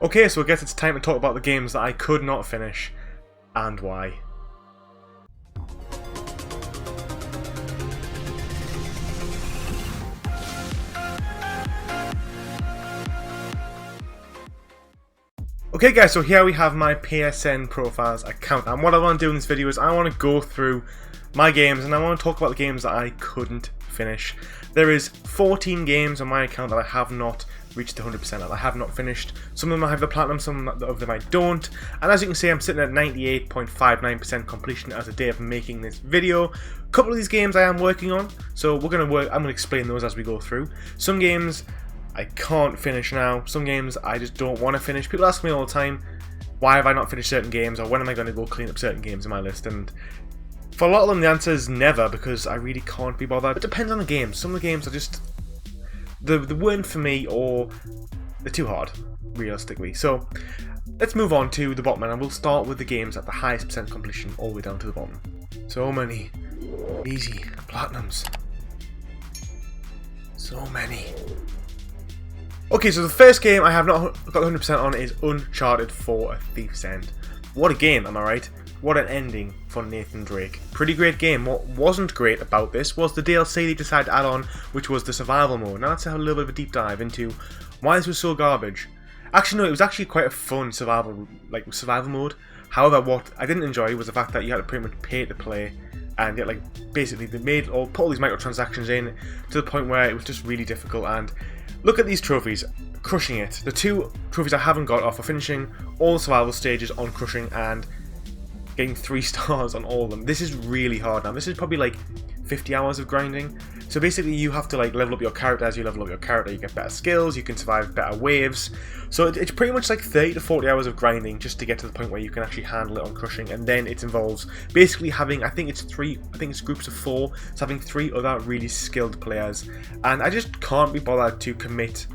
Okay, so I guess it's time to talk about the games that I could not finish, and why. Okay guys, so here we have my PSN Profiles account, and what I want to do in this video is I want to go through my games and I want to talk about the games that I couldn't finish. There is 14 games on my account that I have not reached 100%, that I have not finished. Some of them I have the platinum, some of them I don't, and as you can see I'm sitting at 98.59% completion as the day of making this video. A couple of these games I am working on, so I'm going to explain those as we go through. Some games I can't finish now, some games I just don't want to finish. People ask me all the time, why have I not finished certain games, or when am I going to go clean up certain games in my list, and for a lot of them the answer is never, because I really can't be bothered. It depends on the game. Some of the games are just, they weren't for me, or they're too hard, realistically. So let's move on to the bottom, and we'll start with the games at the highest percent completion all the way down to the bottom. So many easy platinums. So many. Okay, so the first game I have not got 100% on is Uncharted 4: A Thief's End. What a game, am I right? What an ending for Nathan Drake. Pretty great game. What wasn't great about this was the DLC they decided to add on, which was the survival mode. Now let's have a little bit of a deep dive into why this was so garbage. Actually no, it was actually quite a fun survival mode. However, what I didn't enjoy was the fact that you had to pretty much pay to play, and yet basically they made or put all these microtransactions in to the point where it was just really difficult. And look at these trophies, crushing it. The two trophies I haven't got are for finishing all the survival stages on crushing and getting 3 stars on all of them. This is really hard now. This is probably like 50 hours of grinding. So basically you have to level up your character. As you level up your character, you get better skills, you can survive better waves. So it's pretty much like 30 to 40 hours of grinding just to get to the point where you can actually handle it on crushing. And then it involves basically having, I think it's groups of 4, so having 3 other really skilled players. And I just can't be bothered to commit,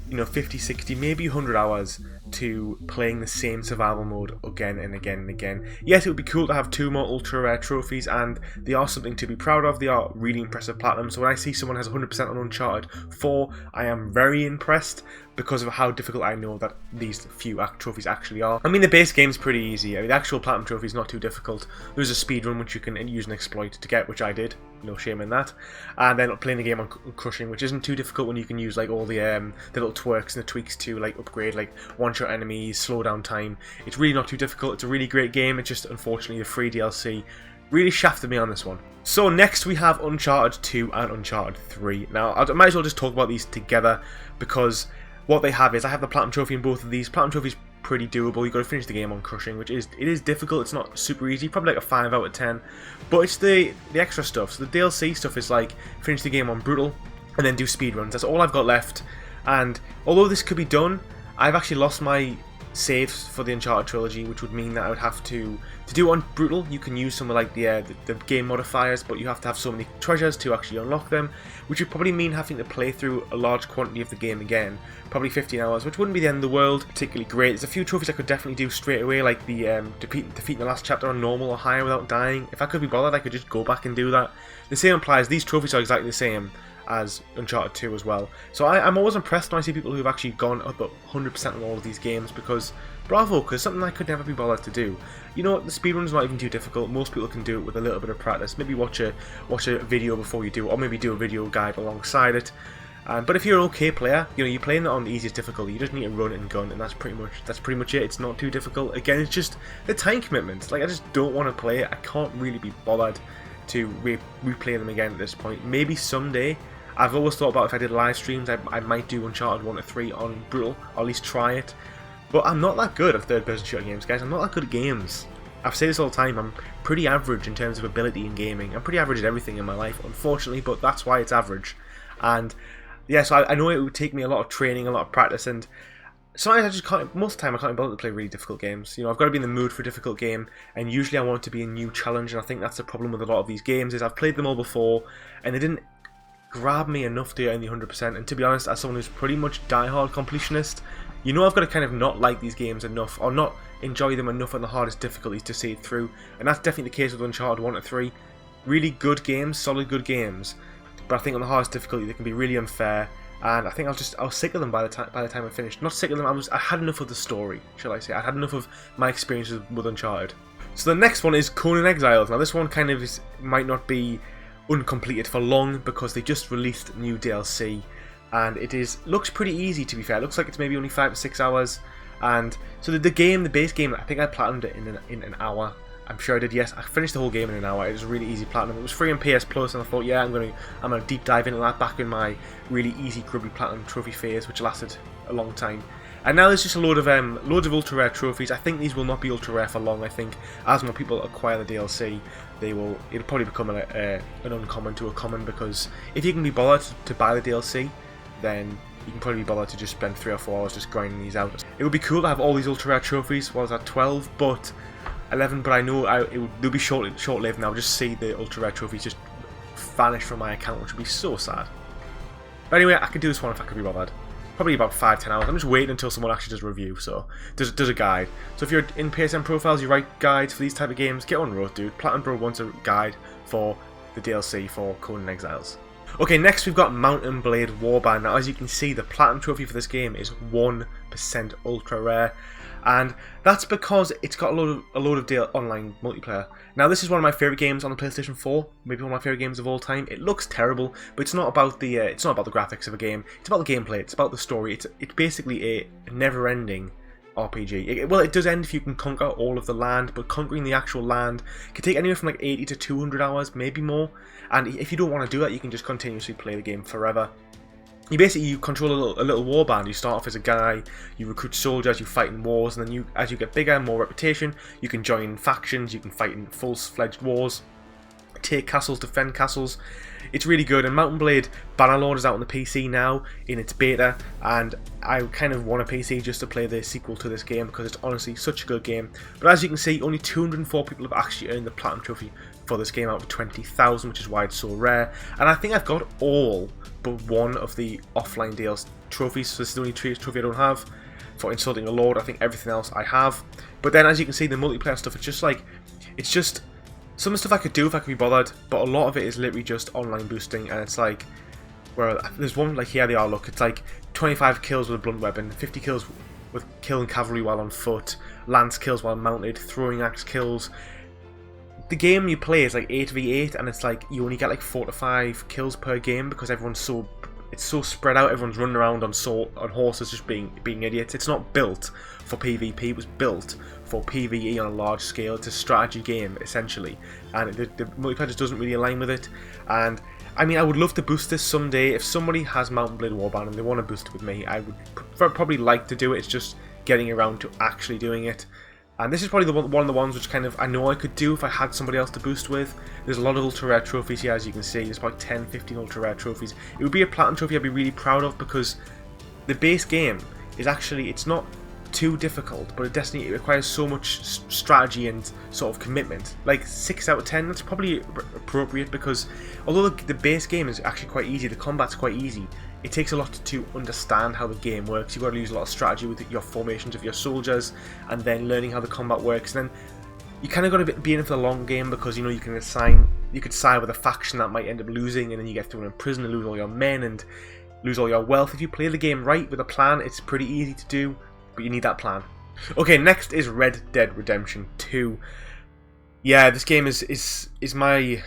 50, 60, maybe 100 hours to playing the same survival mode again and again and again. Yes, it would be cool to have 2 more ultra rare trophies, and they are something to be proud of. They are really impressive platinum. So when I see someone has 100% on Uncharted 4, I am very impressed because of how difficult I know that these few trophies actually are. I mean, the base game's pretty easy. I mean, the actual platinum trophy is not too difficult. There's a speed run which you can use an exploit to get, which I did. No shame in that. And then playing the game on crushing, which isn't too difficult when you can use all the little twerks and the tweaks to upgrade one-shot enemies, slow down time. It's really not too difficult. It's a really great game. It's just unfortunately the free DLC really shafted me on this one. So next we have Uncharted 2 and Uncharted 3. Now I might as well just talk about these together, because what they have is, I have the platinum trophy in both of these. Platinum trophy is pretty doable. You've got to finish the game on crushing, which is difficult. It's not super easy, probably like a 5 out of 10. But it's the extra stuff. So the DLC stuff is finish the game on brutal and then do speedruns. That's all I've got left. And although this could be done, I've actually lost my saves for the Uncharted trilogy, which would mean that I would have to do it on brutal. You can use some of the game modifiers, but you have to have so many treasures to actually unlock them, which would probably mean having to play through a large quantity of the game again, probably 15 hours, which wouldn't be the end of the world. Particularly great. There's a few trophies I could definitely do straight away, like the defeating the last chapter on normal or higher without dying. If I could be bothered, I could just go back and do that. The same applies. These trophies are exactly the same as Uncharted 2 as well. So I'm always impressed when I see people who have actually gone up 100% on all of these games, because bravo, because something I could never be bothered to do. You know what, the speedrun's not even too difficult. Most people can do it with a little bit of practice. Maybe watch a video before you do it, or maybe do a video guide alongside it. But if you're an okay player, you're playing it on the easiest difficulty. You just need to run and gun, and that's pretty much it. It's not too difficult. Again, it's just the time commitment. I just don't want to play it. I can't really be bothered to replay them again at this point. Maybe someday. I've always thought about if I did live streams, I might do Uncharted 1 to 3 on brutal, or at least try it. But I'm not that good at third-person shooter games, guys. I'm not that good at games. I've said this all the time. I'm pretty average in terms of ability in gaming. I'm pretty average at everything in my life, unfortunately, but that's why it's average. And yeah, so I know it would take me a lot of training, a lot of practice, and sometimes I just can't. Most of the time, I can't be bothered to play really difficult games. I've got to be in the mood for a difficult game, and usually I want it to be a new challenge. And I think that's the problem with a lot of these games, is I've played them all before, and they didn't grab me enough to get in the 100%. And to be honest, as someone who's pretty much die-hard completionist, I've got to kind of not like these games enough, or not enjoy them enough on the hardest difficulties to see it through. And that's definitely the case with Uncharted 1 to 3. Really good games, solid good games, but I think on the hardest difficulty they can be really unfair, and I think I was sick of them by the time I finished. Not sick of them. I had enough of the story, shall I say? I had enough of my experiences with Uncharted. So the next one is Conan Exiles. Now this one kind of might not be uncompleted for long because they just released new DLC, and looks pretty easy, to be fair. It looks like it's maybe only 5 to 6 hours, and so the base game, I think I platinumed it in an hour. I'm sure I did. Yes, I finished the whole game in an hour. It was really easy platinum. It was free on PS Plus, and I thought, yeah, I'm gonna deep dive into that back in my really easy grubby platinum trophy phase, which lasted a long time. And now there's just a load of loads of ultra rare trophies. I think these will not be ultra rare for long. I think as more people acquire the DLC, it'll probably become an uncommon to a common, because if you can be bothered to buy the DLC, then you can probably be bothered to just spend 3 or 4 hours just grinding these out. It would be cool to have all these ultra rare trophies. What was that, 12? But 11, but I know they'll be short-lived, and I'll just see the ultra rare trophies just vanish from my account, which would be so sad. But anyway, I could do this one if I could be bothered. Probably about 5-10 hours. I'm just waiting until someone actually does a review, so does a guide. So if you're in PSN profiles, you write guides for these type of games, get on the road, dude. PlatinumBro wants a guide for the DLC for Conan Exiles. Okay, next we've got Mountain Blade Warband. Now, as you can see, the platinum trophy for this game is 1% ultra rare, and that's because it's got a load of online multiplayer. Now, this is one of my favorite games on the PlayStation 4, maybe one of my favorite games of all time. It looks terrible, but it's not about the graphics of a game. It's about the gameplay. It's about the story. It's basically a never-ending RPG. It does end if you can conquer all of the land, but conquering the actual land can take anywhere from like 80 to 200 hours, maybe more. And if you don't want to do that, you can just continuously play the game forever. You control a little warband. You start off as a guy, you recruit soldiers, you fight in wars, and then as you get bigger, more reputation, you can join factions, you can fight in full-fledged wars, take castles, defend castles. It's really good, and Mountain Blade Bannerlord is out on the PC now in its beta, and I kind of want a PC just to play the sequel to this game because it's honestly such a good game. But as you can see, only 204 people have actually earned the Platinum Trophy for this game out of 20,000, which is why it's so rare. And I think I've got all but one of the offline DLC trophies, so this is the only trophy I don't have for insulting a lord. I think everything else I have. But then as you can see, the multiplayer stuff, it's just some of the stuff I could do if I could be bothered, but a lot of it is literally just online boosting, and it's like, well, there's one, like, here they are, look, it's like 25 kills with a blunt weapon, 50 kills with killing cavalry while on foot, lance kills while mounted, throwing axe kills. The game you play is like 8v8, and it's like you only get like 4 to 5 kills per game because everyone's so spread out. Everyone's running around on horses just being idiots. It's not built for PvP. It was built for PvE on a large scale. It's a strategy game essentially, and the multiplayer just doesn't really align with it. And I mean, I would love to boost this someday. If somebody has Mountain Blade Warband and they want to boost it with me, I would probably like to do it. It's just getting around to actually doing it. And this is probably one of the ones which kind of I know I could do if I had somebody else to boost with. There's a lot of ultra rare trophies here, as you can see. There's about 10-15 ultra rare trophies. It would be a platinum trophy I'd be really proud of, because the base game is actually, it's not too difficult, but it requires so much strategy and sort of commitment. Like 6 out of 10, that's probably appropriate, because although the base game is actually quite easy, the combat's quite easy, it takes a lot to understand how the game works. You've got to use a lot of strategy with your formations of your soldiers, and then learning how the combat works. And then you kind of got to be in it for the long game, because you know you could side with a faction that might end up losing, and then you get thrown in prison and lose all your men and lose all your wealth. If you play the game right with a plan, it's pretty easy to do, but you need that plan. Okay, next is Red Dead Redemption 2. Yeah, this game is my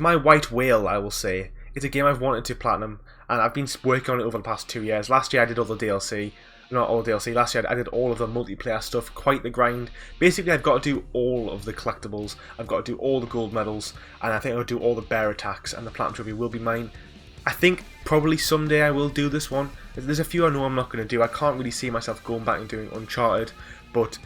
white whale, I will say. It's a game I've wanted to platinum, and I've been working on it over the past 2 years. Last year I did all the DLC. Not all the DLC. Last year I did all of the multiplayer stuff, quite the grind. Basically, I've got to do all of the collectibles. I've got to do all the gold medals, and I think I'll do all the bear attacks, and the platinum trophy will be mine. I think probably someday I will do this one. There's a few I know I'm not going to do. I can't really see myself going back and doing Uncharted, but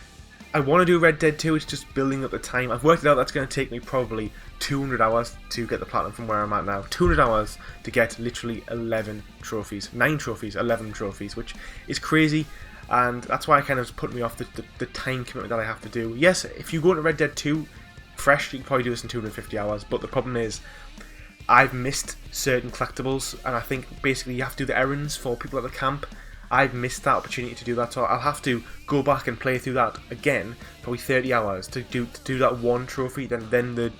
I want to do Red Dead 2. It's just building up the time. I've worked it out that's going to take me probably 200 hours to get the platinum from where I'm at now. 200 hours to get literally 11 trophies. 9 trophies, 11 trophies, which is crazy. And that's why I kind of put me off the time commitment that I have to do. Yes, if you go into Red Dead 2 fresh, you can probably do this in 250 hours. But the problem is, I've missed certain collectibles. And I think basically you have to do the errands for people at the camp. I've missed that opportunity to do that, so I'll have to go back and play through that again, probably 30 hours to do that one trophy. Then the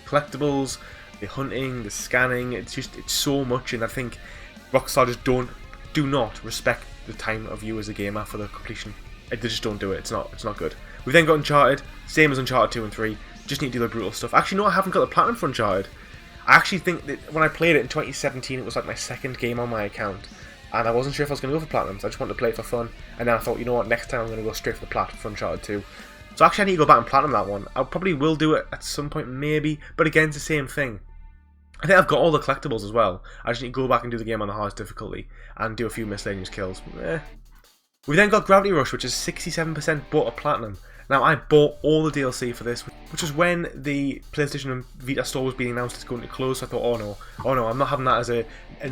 collectibles, the hunting, the scanning, it's so much, and I think Rockstar just do not respect the time of you as a gamer for the completion. They just don't do it. It's not good. We've then got Uncharted, same as Uncharted 2 and 3. Just need to do the brutal stuff. Actually, no, I haven't got the platinum for Uncharted. I actually think that when I played it in 2017, it was like my second game on my account. And I wasn't sure if I was going to go for platinum, so I just wanted to play it for fun. And then I thought, you know what, next time I'm going to go straight for the plat for Uncharted 2. So actually I need to go back and platinum that one. I probably will do it at some point, maybe. But again, it's the same thing. I think I've got all the collectibles as well. I just need to go back and do the game on the hardest difficulty. And do a few miscellaneous kills. We then got Gravity Rush, which is 67% bought a platinum. Now, I bought all the DLC for this, which was when the PlayStation and Vita store was being announced it's going to close, so I thought, oh no, I'm not having that as an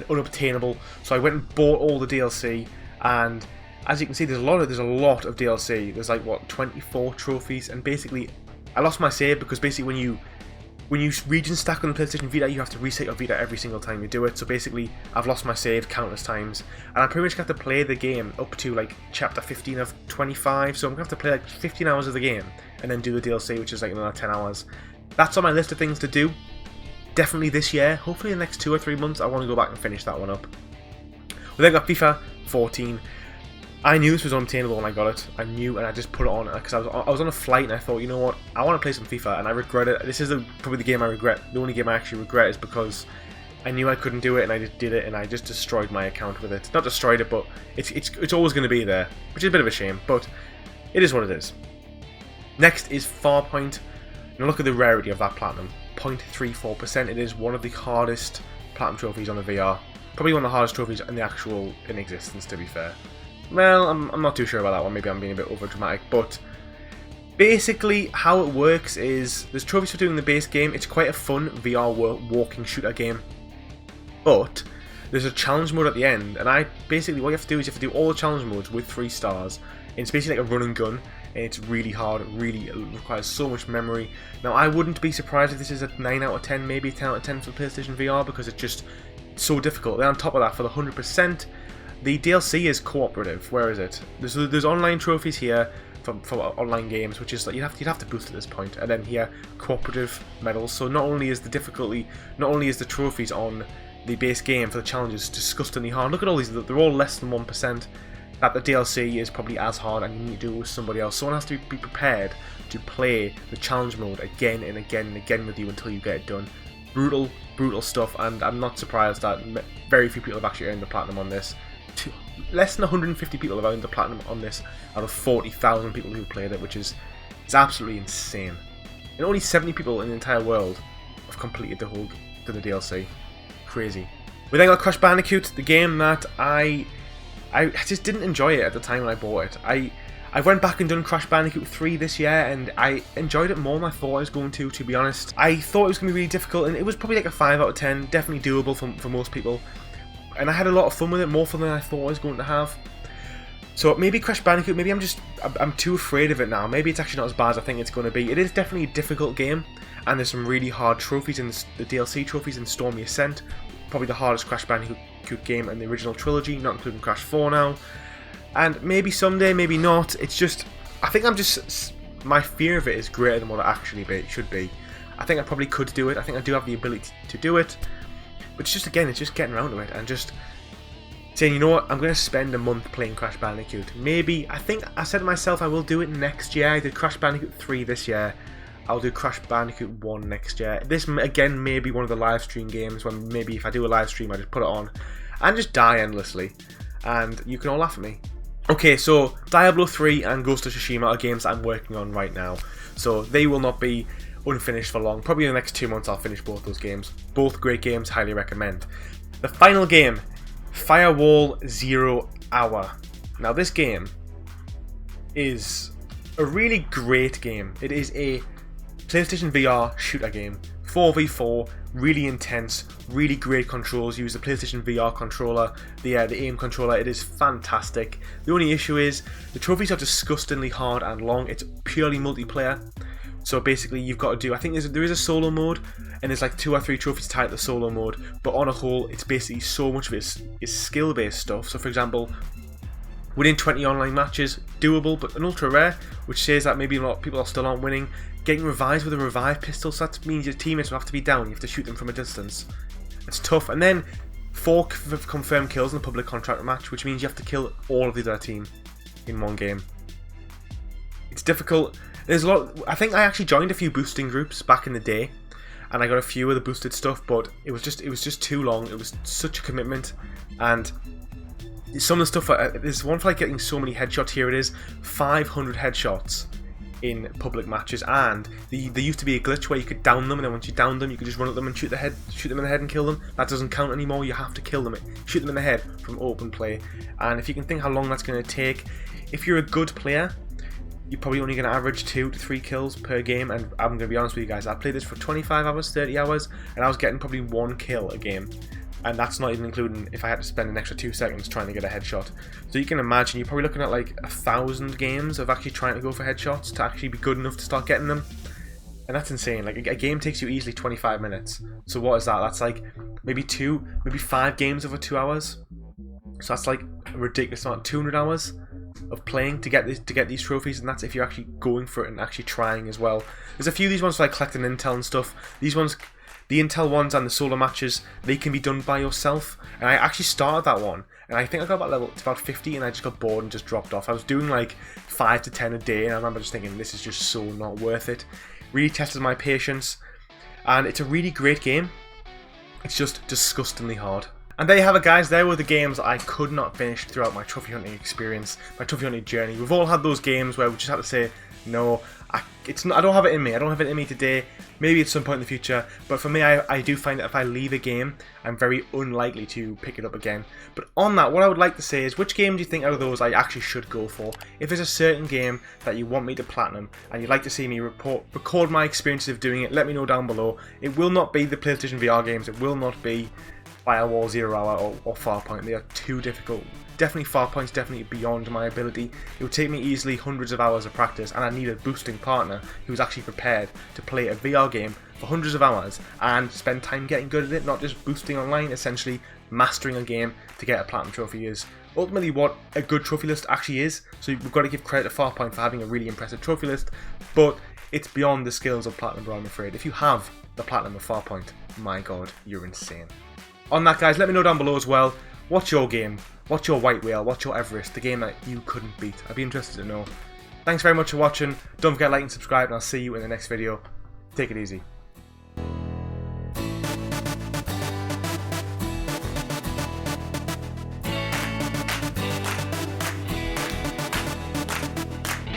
unobtainable. So I went and bought all the DLC, and as you can see, there's a lot of DLC. There's like, what, 24 trophies, and basically, I lost my save because basically when you region stack on the PlayStation Vita, you have to reset your Vita every single time you do it. So basically, I've lost my save countless times, and I pretty much have to play the game up to like chapter 15 of 25. So I'm gonna have to play like 15 hours of the game and then do the DLC, which is like another 10 hours. That's on my list of things to do. Definitely this year. Hopefully in the next 2 or 3 months, I want to go back and finish that one up. We then got FIFA 14. I knew this was unobtainable when I got it. I knew, and I just put it on because I was on a flight and I thought, you know what, I want to play some FIFA, and I regret it. This is probably the game I regret. The only game I actually regret is because I knew I couldn't do it, and I just did it, and I just destroyed my account with it. Not destroyed it, but it's always going to be there, which is a bit of a shame, but it is what it is. Next is Farpoint. Now look at the rarity of that platinum, 0.34%. It is one of the hardest platinum trophies on the VR. Probably one of the hardest trophies in existence, to be fair. Well, I'm not too sure about that one. Maybe I'm being a bit over dramatic, but basically how it works is there's trophies for doing the base game. It's quite a fun VR walking shooter game, but there's a challenge mode at the end, and basically what you have to do is you have to do all the challenge modes with 3 stars. And it's basically like a run and gun, and it's really hard. It requires so much memory. Now I wouldn't be surprised if this is a 9 out of 10, maybe a 10 out of 10 for PlayStation VR, because it's just so difficult. Then on top of that, for the 100%. The DLC is cooperative. Where is it? There's online trophies here for online games, which is like you'd have to boost at this point, and then here cooperative medals. So not only is the trophies on the base game for the challenges disgustingly hard. Look at all these; they're all less than 1%. That the DLC is probably as hard, and you need to do it with somebody else. Someone has to be prepared to play the challenge mode again and again and again with you until you get it done. Brutal stuff, and I'm not surprised that very few people have actually earned the platinum on this. Less than 150 people have earned the platinum on this out of 40,000 people who played it, which is absolutely insane. And only 70 people in the entire world have completed the DLC. Crazy. We then got Crash Bandicoot, the game that I just didn't enjoy it at the time when I bought it. I went back and done Crash Bandicoot 3 this year, and I enjoyed it more than I thought I was going to be honest. I thought it was going to be really difficult, and it was probably like a 5 out of 10, definitely doable for most people. And I had a lot of fun with it, more fun than I thought I was going to have. So maybe Crash Bandicoot, maybe I'm too afraid of it now. Maybe it's actually not as bad as I think it's going to be. It is definitely a difficult game, and there's some really hard trophies in the DLC trophies in Stormy Ascent. Probably the hardest Crash Bandicoot game in the original trilogy, not including Crash 4 now. And maybe someday, maybe not. It's just, I think my fear of it is greater than what it actually should be. I think I probably could do it. I think I do have the ability to do it. But it's just getting around to it and just saying, you know what, I'm going to spend a month playing Crash Bandicoot. Maybe, I think I said to myself I will do it next year. I did Crash Bandicoot 3 this year. I'll do Crash Bandicoot 1 next year. This, again, may be one of the live stream games when maybe if I do a live stream, I just put it on and just die endlessly. And you can all laugh at me. Okay, so Diablo 3 and Ghost of Tsushima are games that I'm working on right now. So they will not be unfinished for long. Probably in the next 2 months I'll finish both those games. Both great games, highly recommend. The final game, Firewall 0 Hour. Now this game is a really great game. It is a PlayStation VR shooter game. 4v4, really intense, really great controls. Use the PlayStation VR controller, the aim controller. It is fantastic. The only issue is the trophies are disgustingly hard and long. It's purely multiplayer. So basically you've got to do, I think there is a solo mode, and there's like 2 or 3 trophies tied to the solo mode, but on a whole it's basically so much of it is skill based stuff. So for example, winning 20 online matches, doable, but an ultra rare, which says that maybe a lot of people still aren't winning. Getting revives with a revive pistol, so that means your teammates will have to be down, you have to shoot them from a distance. It's tough. And then 4 confirmed kills in a public contract match, which means you have to kill all of the other team in one game. It's difficult. There's a lot. I think I actually joined a few boosting groups back in the day, and I got a few of the boosted stuff, but it was just too long. It was such a commitment, and some of the stuff. There's one for like getting so many headshots. Here it is, 500 headshots in public matches, and there used to be a glitch where you could down them, and then once you downed them, you could just run at them and shoot them in the head and kill them. That doesn't count anymore. You have to kill them, shoot them in the head from open play. And if you can think how long that's going to take, if you're a good player, you're probably only going to average 2 to 3 kills per game. And I'm going to be honest with you guys, I played this for 25 hours, 30 hours, and I was getting probably 1 kill a game. And that's not even including if I had to spend an extra 2 seconds trying to get a headshot. So you can imagine you're probably looking at like 1,000 games of actually trying to go for headshots to actually be good enough to start getting them. And that's insane. Like a game takes you easily 25 minutes. So what is that? That's like maybe 5 games over 2 hours. So that's like a ridiculous amount, 200 hours of playing to get these trophies, and that's if you're actually going for it and actually trying as well. There's a few of these ones for like collecting intel and stuff. These ones, the intel ones and the solo matches, they can be done by yourself. And I actually started that one, and I think I got about level to about 50, and I just got bored and just dropped off. I was doing like 5 to 10 a day, and I remember just thinking, this is just so not worth it. Really tested my patience, and it's a really great game. It's just disgustingly hard. And there you have it, guys. There were the games I could not finish throughout my trophy hunting experience, my trophy hunting journey. We've all had those games where we just had to say, no, I don't have it in me. I don't have it in me today. Maybe at some point in the future. But for me, I do find that if I leave a game, I'm very unlikely to pick it up again. But on that, what I would like to say is, which game do you think out of those I actually should go for? If there's a certain game that you want me to platinum, and you'd like to see me record my experiences of doing it, let me know down below. It will not be the PlayStation VR games. It will not be Firewall, 0 Hour, or Farpoint. They are too difficult. Definitely Farpoint's definitely beyond my ability. It would take me easily hundreds of hours of practice, and I need a boosting partner who's actually prepared to play a VR game for hundreds of hours and spend time getting good at it, not just boosting online, essentially mastering a game to get a platinum trophy is ultimately what a good trophy list actually is. So we've got to give credit to Farpoint for having a really impressive trophy list, but it's beyond the skills of PlatinumBro, I'm afraid. If you have the platinum of Farpoint, my god, you're insane. On that, guys, let me know down below as well, what's your game? What's your White Whale? What's your Everest? The game that you couldn't beat? I'd be interested to know. Thanks very much for watching. Don't forget to like and subscribe, and I'll see you in the next video. Take it easy.